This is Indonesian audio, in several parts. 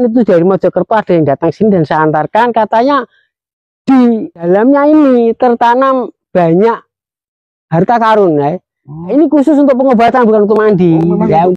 itu dari Mojokerto ada yang datang sini dan saya antarkan, katanya di dalamnya ini tertanam banyak harta karun ya. Ini khusus untuk pengobatan bukan untuk mandi. Ya.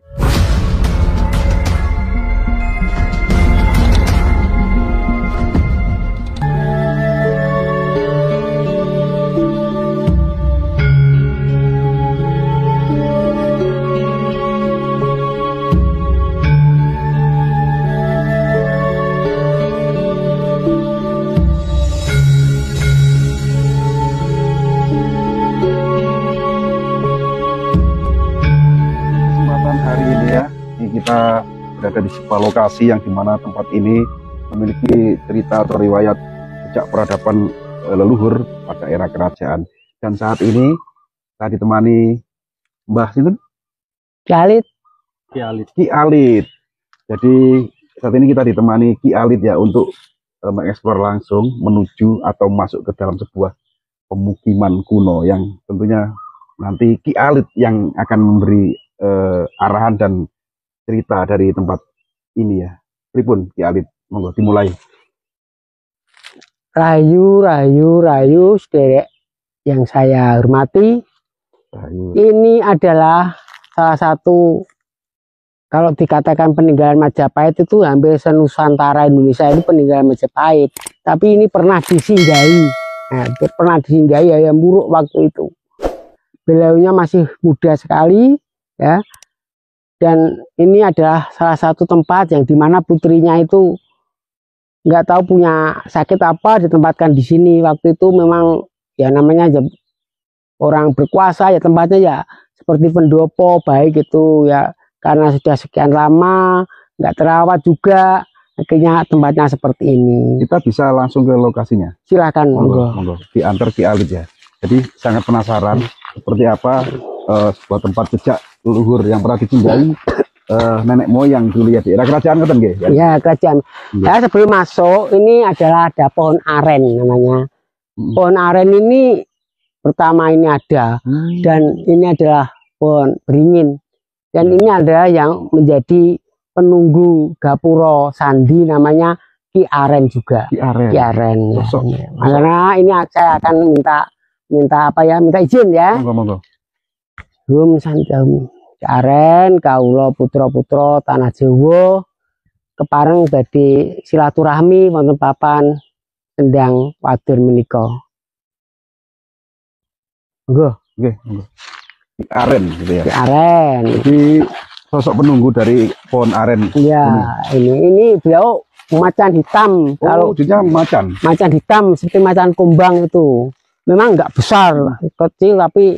Kita berada di sebuah lokasi yang dimana tempat ini memiliki cerita atau riwayat sejak peradaban leluhur pada era kerajaan. Dan saat ini kita ditemani Mbah Sinten? Ki Alit. Ki Alit. Jadi saat ini kita ditemani Ki Alit ya untuk mengeksplor langsung menuju atau masuk ke dalam sebuah pemukiman kuno yang tentunya nanti Ki Alit yang akan memberi arahan dan cerita dari tempat ini ya. Pripun Ki Alit, monggo dimulai. Rayu sederek yang saya hormati. Ini adalah salah satu, kalau dikatakan peninggalan Majapahit itu hampir senusantara Indonesia ini peninggalan Majapahit. Tapi ini pernah disinggahi. Pernah disinggahi Hayam Wuruk waktu itu. Beliaunya masih muda sekali ya. Dan ini adalah salah satu tempat yang dimana putrinya itu nggak tahu punya sakit apa, ditempatkan di sini. Waktu itu memang ya namanya orang berkuasa ya, tempatnya ya seperti pendopo baik itu ya, karena sudah sekian lama nggak terawat juga, akhirnya tempatnya seperti ini. Kita bisa langsung ke lokasinya. Silakan, monggo. Diantar Ki Alit ya. Jadi sangat penasaran seperti apa sebuah tempat sejak leluhur yang pernah disinggahi nenek moyang dulu ya di era kerajaan ngoten nggih. Ya, kerajaan. Ya, sebelum masuk ini adalah ada pohon aren namanya. Pohon aren ini pertama ini ada dan ini adalah pohon beringin. Dan ini adalah yang menjadi penunggu Gapuro Sandi namanya Ki Aren juga. Ki Aren. Ya. Karena ini saya akan minta apa ya? Minta izin ya. Monggo. Hum sanjam Ki Aren kawula putra-putra tanah Jawa kepareng badhe silaturahmi wonten papan Sendang Wadur menika. Monggo. Nggih, monggo. Ki Aren gitu ya. Ki Aren. Jadi sosok penunggu dari pohon aren. Iya, ini beliau macan hitam. Kalau wujudnya macan hitam seperti macan kumbang itu. Memang enggak besar, kecil tapi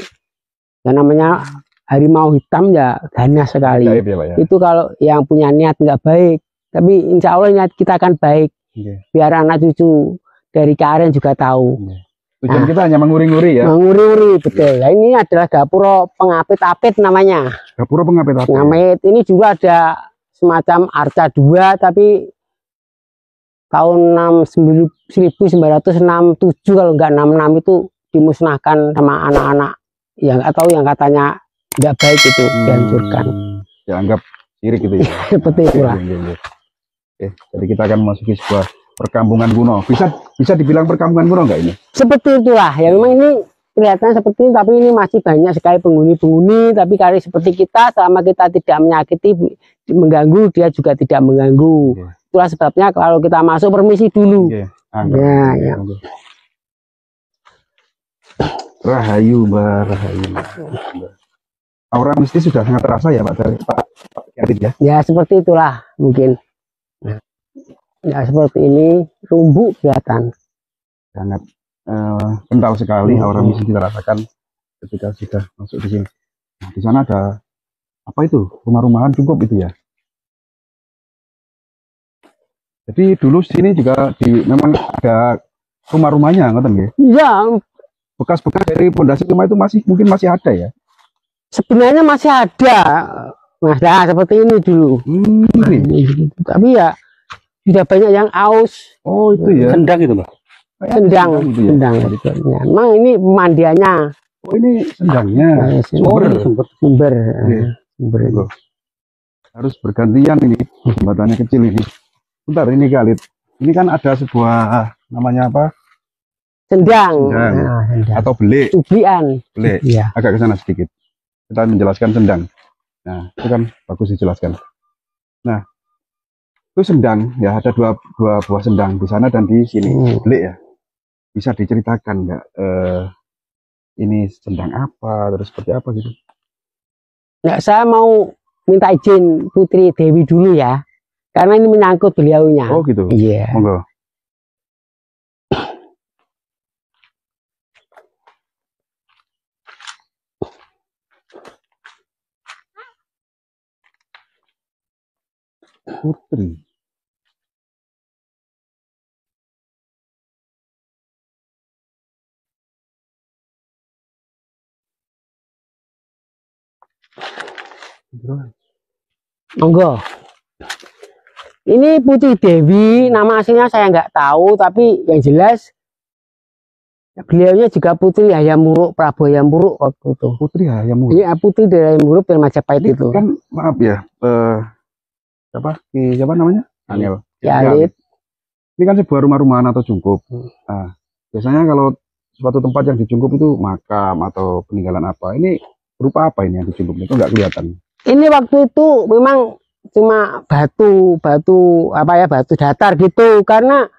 ya namanya harimau hitam ya ganas sekali. Gaib ya, Pak, ya? Itu kalau yang punya niat nggak baik, tapi insya Allah niat kita akan baik. Biar anak cucu dari Karen juga tahu. Tujuan kita hanya menguri-nguri ya. Menguri-nguri betul. Nah, ini adalah Gapuro Pengapit-apit namanya. Gapuro Pengapit-apit. Ini juga ada semacam arca 2 tapi tahun 1967 kalau enggak 66 itu dimusnahkan sama anak-anak yang atau yang katanya nggak baik itu dihancurkan. Dianggap sirik gitu ya. Seperti itulah. Jadi kita akan memasuki sebuah perkampungan kuno. Bisa dibilang perkampungan kuno nggak ini? Seperti itulah. Ya memang ini kelihatannya seperti ini, tapi ini masih banyak sekali penghuni-penghuni. Tapi kali seperti kita, selama kita tidak menyakiti, mengganggu, dia juga tidak mengganggu. Itulah sebabnya kalau kita masuk permisi dulu. Ya. Rahayu, Mbak. Rahayu. Aura mistis sudah sangat terasa ya Pak dari Pak Alit ya? Ya seperti itulah mungkin. Ya seperti ini, rumbu kelihatan. Sangat kental sekali aura mistis kita rasakan ketika sudah masuk di sini. Nah, di sana ada apa itu? Rumah-rumahan cukup itu ya? Jadi dulu sini juga memang ada rumah-rumahnya, ngoten nggih? Iya. Bekas-bekas dari pondasi rumah itu mungkin masih ada ya? Sebenarnya masih ada, Mas. Nah, seperti ini dulu. Tapi ya sudah banyak yang aus. Oh itu ya. Sendang itu Mbak. Sendang. Ya. Memang ini pemandiannya. Oh ini sendangnya. Sumber. Harus bergantian ini jembatannya kecil ini. Bentar, ini Ki Alit. Ini kan ada sebuah namanya apa? Sendang. Sendang. Nah, sendang. Atau belik. Cuplian. Belik. Iya. Agak ke sana sedikit. Kita menjelaskan sendang. Nah, itu kan bagus dijelaskan. Nah, itu sendang ya, ada dua buah sendang di sana dan di sini. Belik ya. Bisa diceritakan nggak ini sendang apa, terus seperti apa gitu? Nah, saya mau minta izin Putri Dewi dulu ya, karena ini menyangkut beliaunya. Oh gitu. Iya. Monggo. Putri. Monggo. Ini Putri Dewi, nama aslinya saya nggak tahu, tapi yang jelas beliaunya juga Putri Hayam Wuruk, Prabu Hayam Wuruk waktu itu. Putri Hayam Wuruk. Iya, Putri dari Hayam Wuruk dari Majapahit ini itu. Kan maaf ya, siapa namanya? Angel. Ki Alit. Ini kan sebuah rumah-rumahan atau jungkup. Nah, biasanya kalau suatu tempat yang dijungkup itu makam atau peninggalan apa? Ini berupa apa ini yang dijungkup? Itu nggak kelihatan. Ini waktu itu memang cuma batu datar gitu, karena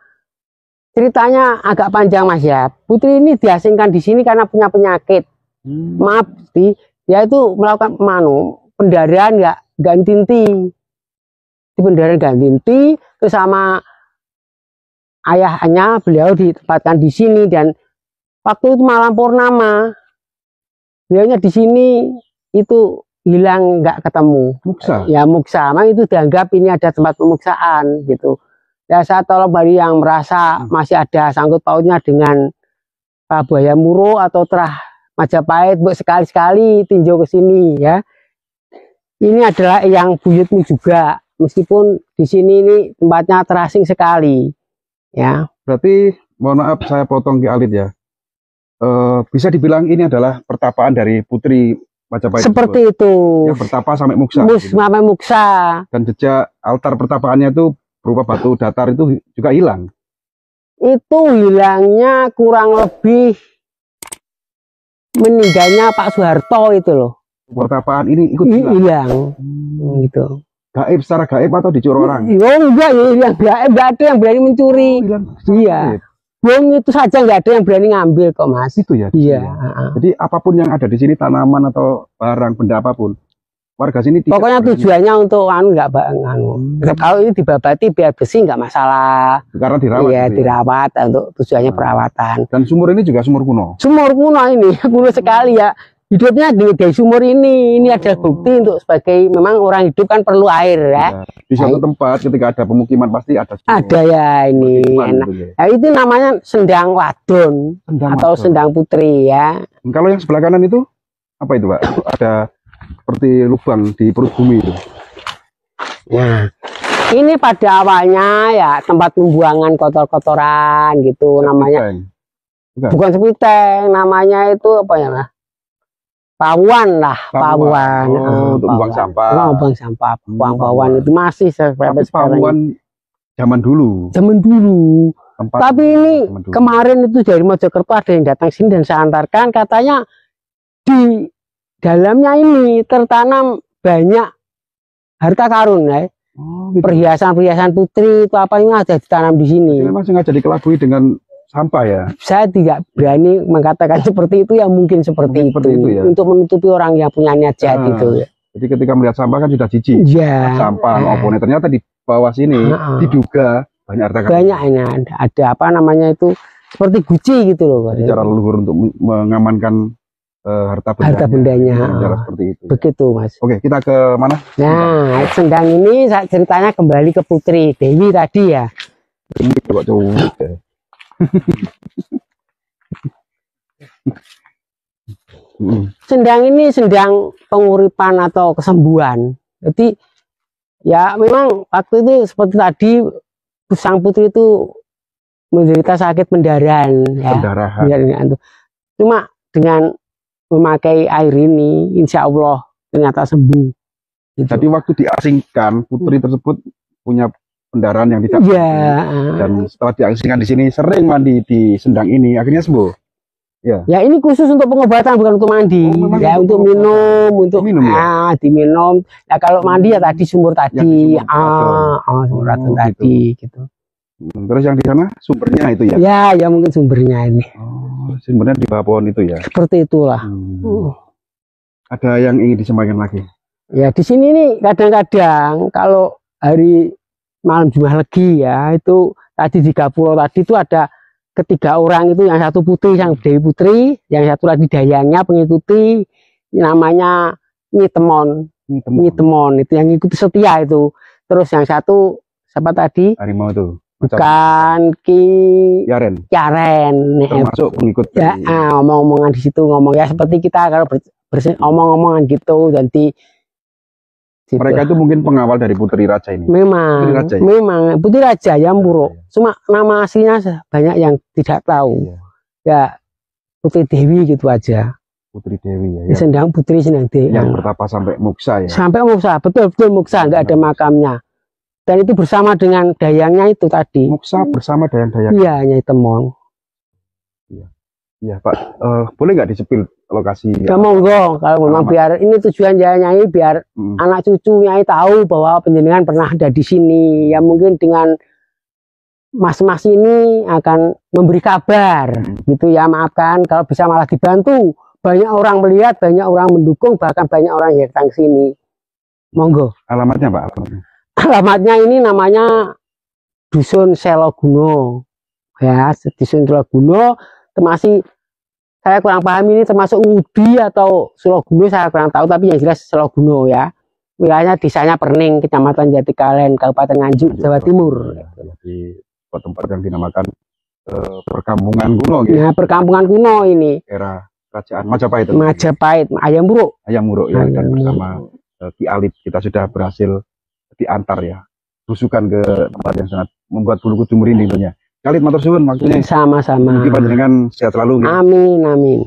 ceritanya agak panjang Mas ya. Putri ini diasingkan di sini karena punya penyakit. Maaf, dia itu melakukan pendarahan nggak ganti-inti. Di pendarahan ganti-inti bersama ayahnya, beliau ditempatkan di sini, dan waktu itu malam purnama beliaunya di sini itu hilang, nggak ketemu. Muksa. Ya muksa, memang itu dianggap ini ada tempat pemuksaan gitu. Ya saya tolong bagi yang merasa masih ada sangkut pautnya dengan Prabu Hayam Wuruk atau Terah Majapahit, sekali-sekali tinjau ke sini ya. Ini adalah yang buyutmu juga, meskipun di sini ini tempatnya terasing sekali. Ya. Berarti mohon maaf saya potong Ki Alit ya. Bisa dibilang ini adalah pertapaan dari Putri Majapahit. Seperti itu. Yang bertapa sampai muksa. Gitu. Sampai muksa. Dan jejak altar pertapaannya itu berupa batu datar itu juga hilang. Itu hilangnya kurang lebih meninggalnya Pak Soeharto itu loh. Pertapaan ini ikut hilang. Gitu. Gaib, secara gaib atau dicuri orang? Oh enggak, yang gaib, enggak ada yang berani mencuri. Iya. Bohong itu saja, nggak ada yang berani ngambil kok Mas. Itu ya. Iya. Jadi apapun yang ada di sini, tanaman atau barang benda apapun, warga sini pokoknya tujuannya untuk nggak kalau ini dibabati biar bersih nggak masalah. Karena dirawat. Iya, dirawat untuk tujuannya perawatan. Dan sumur ini juga sumur kuno. Sumur kuno ini kuno sekali ya. Hidupnya dari sumur ini adalah bukti untuk sebagai memang orang hidup kan perlu air ya. Di suatu tempat ketika ada pemukiman pasti ada sumur. Ada ya ini enak. Ya, itu namanya sendang wadon atau sendang putri ya. Kalau yang sebelah kanan itu apa itu Pak? Ada seperti lubang di perut bumi itu. Nah, ini pada awalnya ya tempat pembuangan kotor-kotoran gitu. Sepiteng. Namanya. Bukan sepiteng, namanya itu apa ya Mas? Pawuan lah, pawuan. Untuk buang sampah. Buang sampah, pawuan itu masih seperti pawuan zaman dulu. Zaman dulu. Tapi ini kemarin itu dari Mojokerto ada yang datang sini dan saya antarkan, katanya di dalamnya ini tertanam banyak harta karun ya. Gitu. Perhiasan-perhiasan putri itu apa yang ada ditanam di sini. Ini masih nggak jadi kelabui dengan sampah ya. Saya tidak berani mengatakan seperti itu, yang mungkin seperti itu ya? Untuk menutupi orang yang punya niat jahat itu ya. Jadi ketika melihat sampah kan sudah jijik. Ya. Sampah opone ternyata di bawah sini diduga banyak harta karun. Banyak ini ada apa namanya itu seperti guci gitu loh. Jadi cara leluhur untuk mengamankan harta bendanya. Cara seperti itu. Begitu Mas. Oke, kita ke mana? Nah, sendang ini ceritanya kembali ke Putri Dewi tadi ya. Ini kok cowok ya. Sendang ini sendang penguripan atau kesembuhan. Jadi ya memang waktu itu seperti tadi sang putri itu menderita sakit pendarahan ya. Pendarahan. Cuma dengan memakai air ini insya Allah ternyata sembuh gitu. Jadi waktu diasingkan putri tersebut punya pendarahan yang tidak dan setelah diaksikan di sini sering mandi di sendang ini akhirnya sembuh. Ya ini khusus untuk pengobatan bukan untuk mandi. Ya untuk minum, untuk diminum. Ya kalau mandi ya tadi sumur tadi, sumur racun tadi gitu. Terus yang di sana sumbernya itu ya? Ya mungkin sumbernya ini. Sumbernya di bawah pohon itu ya? Seperti itulah. Ada yang ingin disampaikan lagi? Ya di sini nih kadang-kadang kalau hari malam Jumat Legi ya itu tadi di Gapuro tadi itu ada ketiga orang itu, yang satu putri, yang Dewi Putri, yang satu lagi dayangnya pengikuti namanya Nyitemon itu yang ikuti setia itu. Terus yang satu siapa tadi? Harimau itu. Bukan Yaren. Termasuk pengikut. Ya, omong-omongan di situ ngomong ya seperti kita kalau omong-omongan gitu ganti. Gitu. Mereka itu mungkin pengawal dari Putri Raja ini. Memang Putri Raja Yamburo. Cuma nama aslinya banyak yang tidak tahu. Ya Putri Dewi gitu aja. Putri Dewi ya. Sendang Putri Sendang Dewi. Yang bertapa sampai Muksa ya. Sampai Muksa, betul Muksa, nggak ada makamnya. Dan itu bersama dengan dayangnya itu tadi. Muksa bersama dayang-dayang. Iya, Nyai Temon. Iya Pak, boleh nggak disepil lokasi? Ya monggo, kalau memang biar ini tujuan Nyai biar anak cucu Nyai tahu bahwa penjenengan pernah ada di sini. Ya mungkin dengan mas-mas ini akan memberi kabar, gitu ya. Maafkan kalau bisa malah dibantu. Banyak orang melihat, banyak orang mendukung, bahkan banyak orang yang datang sini. Monggo. Alamatnya Pak? Alamatnya ini namanya Dusun Seloguno. Ya, Dusun Seloguno. Termasuk saya kurang paham ini termasuk Ngudi atau Seloguno saya kurang tahu, tapi yang jelas Seloguno ya. Wilayahnya desanya Perning, Kecamatan Jatikalen, Kabupaten Nganjuk, Jawa Timur. Di tempat yang dinamakan perkampungan kuno gitu. Nah, perkampungan kuno ini. Era kerajaan Majapahit. Ayam Buruk ya, dan bersama Ki Alit kita sudah berhasil diantar ya. Berusukan ke tempat yang sangat membuat bulu kuduk merinding tentunya. Kalit matur suwun waktunya. Sama-sama. Mungkin panjenengan sehat selalu. Amin.